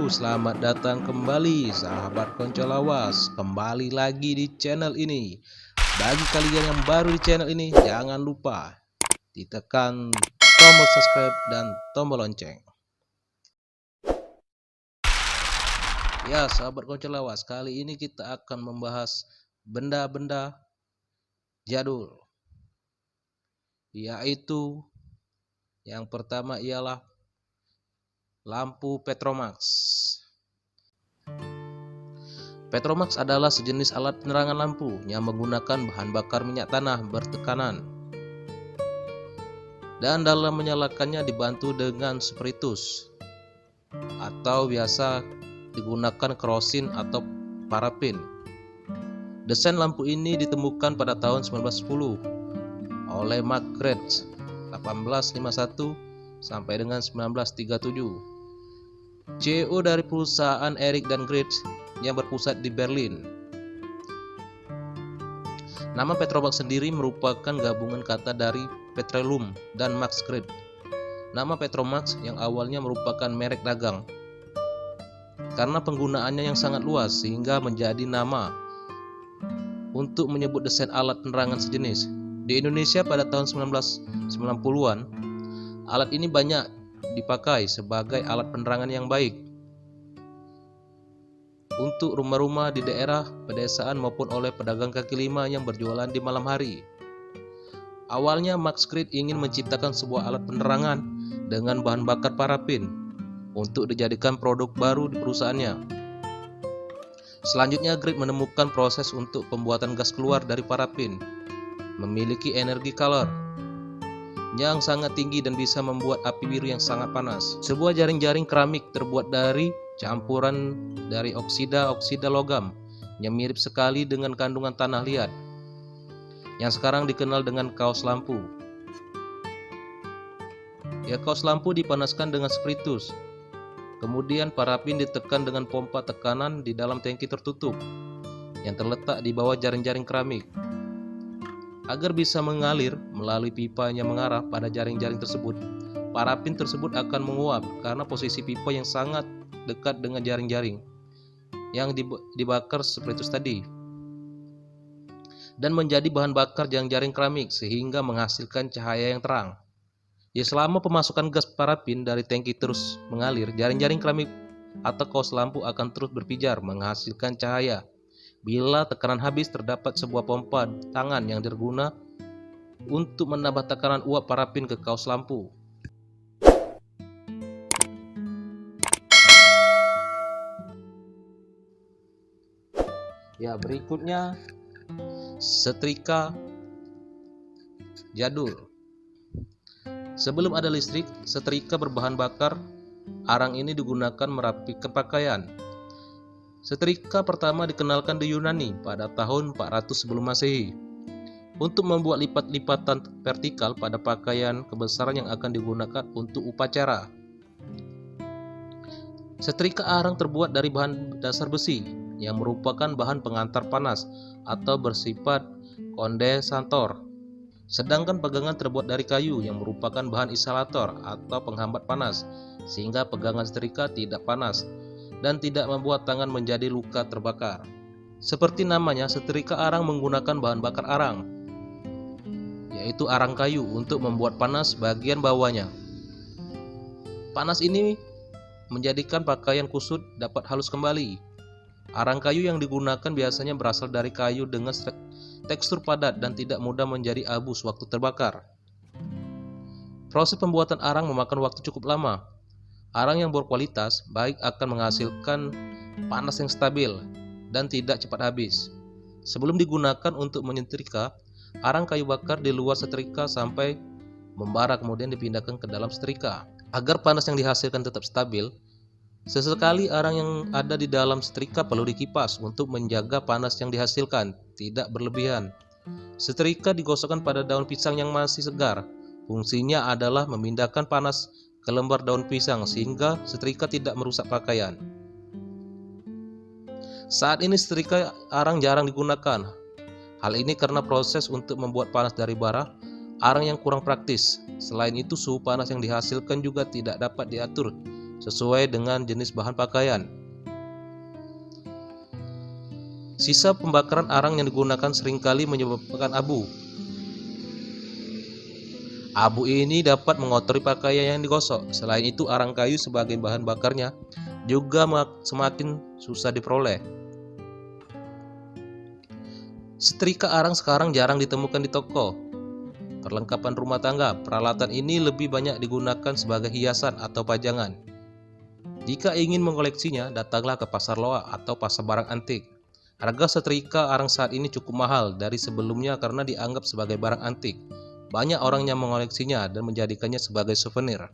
selamat datang kembali sahabat konco lawas. Kembali lagi di channel ini. Bagi kalian yang baru di channel ini, jangan lupa ditekan tombol subscribe dan tombol lonceng. Ya sahabat konco lawas, kali ini kita akan membahas benda-benda jadul, yaitu yang pertama ialah lampu Petromax. Petromax adalah sejenis alat penerangan lampu yang menggunakan bahan bakar minyak tanah bertekanan, dan dalam menyalakannya dibantu dengan spiritus atau biasa digunakan kerosin atau parafin. Desain lampu ini ditemukan pada tahun 1910 oleh Margret 1851 sampai dengan 1937. CEO dari perusahaan Erik dan Gretsch yang berpusat di Berlin. Nama Petromax sendiri merupakan gabungan kata dari Petroleum dan Max Gret. Nama Petromax yang awalnya merupakan merek dagang, karena penggunaannya yang sangat luas sehingga menjadi nama untuk menyebut desain alat penerangan sejenis. Di Indonesia pada tahun 1990-an, alat ini banyak dipakai sebagai alat penerangan yang baik untuk rumah-rumah di daerah pedesaan maupun oleh pedagang kaki lima yang berjualan di malam hari. Awalnya Max Gret ingin menciptakan sebuah alat penerangan dengan bahan bakar parafin untuk dijadikan produk baru di perusahaannya. Selanjutnya Gret menemukan proses untuk pembuatan gas keluar dari parafin memiliki energi kalor yang sangat tinggi dan bisa membuat api biru yang sangat panas. Sebuah jaring-jaring keramik terbuat dari campuran dari oksida logam yang mirip sekali dengan kandungan tanah liat yang sekarang dikenal dengan kaos lampu. Kaos lampu dipanaskan dengan spiritus. Kemudian parafin ditekan dengan pompa tekanan di dalam tangki tertutup yang terletak di bawah jaring-jaring keramik. Agar bisa mengalir melalui pipa yang mengarah pada jaring-jaring tersebut, parafin tersebut akan menguap karena posisi pipa yang sangat dekat dengan jaring-jaring yang dibakar spiritus tadi, dan menjadi bahan bakar jaring-jaring keramik sehingga menghasilkan cahaya yang terang. Selama pemasukan gas parafin dari tangki terus mengalir, jaring-jaring keramik atau kaos lampu akan terus berpijar menghasilkan cahaya. Bila tekanan habis, terdapat sebuah pompa tangan yang berguna untuk menambah tekanan uap parafin ke kaos lampu. Berikutnya setrika jadul. Sebelum ada listrik, setrika berbahan bakar arang ini digunakan merapikan pakaian. Setrika pertama dikenalkan di Yunani pada tahun 400 sebelum Masehi untuk membuat lipat-lipatan vertikal pada pakaian kebesaran yang akan digunakan untuk upacara. Setrika arang terbuat dari bahan dasar besi yang merupakan bahan pengantar panas atau bersifat kondensator. Sedangkan pegangan terbuat dari kayu yang merupakan bahan isolator atau penghambat panas, sehingga pegangan setrika tidak panas dan tidak membuat tangan menjadi luka terbakar. Seperti namanya, setrika arang menggunakan bahan bakar arang, yaitu arang kayu, untuk membuat panas bagian bawahnya. Panas ini menjadikan pakaian kusut dapat halus kembali. Arang kayu yang digunakan biasanya berasal dari kayu dengan tekstur padat dan tidak mudah menjadi abu sewaktu terbakar. Proses pembuatan arang memakan waktu cukup lama. Arang yang berkualitas baik akan menghasilkan panas yang stabil dan tidak cepat habis. Sebelum digunakan untuk menyetrika, arang kayu bakar di luar setrika sampai membara, kemudian dipindahkan ke dalam setrika. Agar panas yang dihasilkan tetap stabil, sesekali arang yang ada di dalam setrika perlu dikipas untuk menjaga panas yang dihasilkan tidak berlebihan. Setrika digosokkan pada daun pisang yang masih segar. Fungsinya adalah memindahkan panas ke lembar daun pisang sehingga setrika tidak merusak pakaian. Saat ini setrika arang jarang digunakan. Hal ini karena proses untuk membuat panas dari bara arang yang kurang praktis. Selain itu, suhu panas yang dihasilkan juga tidak dapat diatur sesuai dengan jenis bahan pakaian. Sisa pembakaran arang yang digunakan seringkali menyebabkan abu. Abu ini dapat mengotori pakaian yang digosok. Selain itu, arang kayu sebagai bahan bakarnya juga semakin susah diperoleh. Setrika arang sekarang jarang ditemukan di toko perlengkapan rumah tangga. Peralatan ini lebih banyak digunakan sebagai hiasan atau pajangan. Jika ingin mengoleksinya, datanglah ke pasar loak atau pasar barang antik. Harga setrika arang saat ini cukup mahal dari sebelumnya karena dianggap sebagai barang antik. Banyak orang yang mengoleksinya dan menjadikannya sebagai souvenir.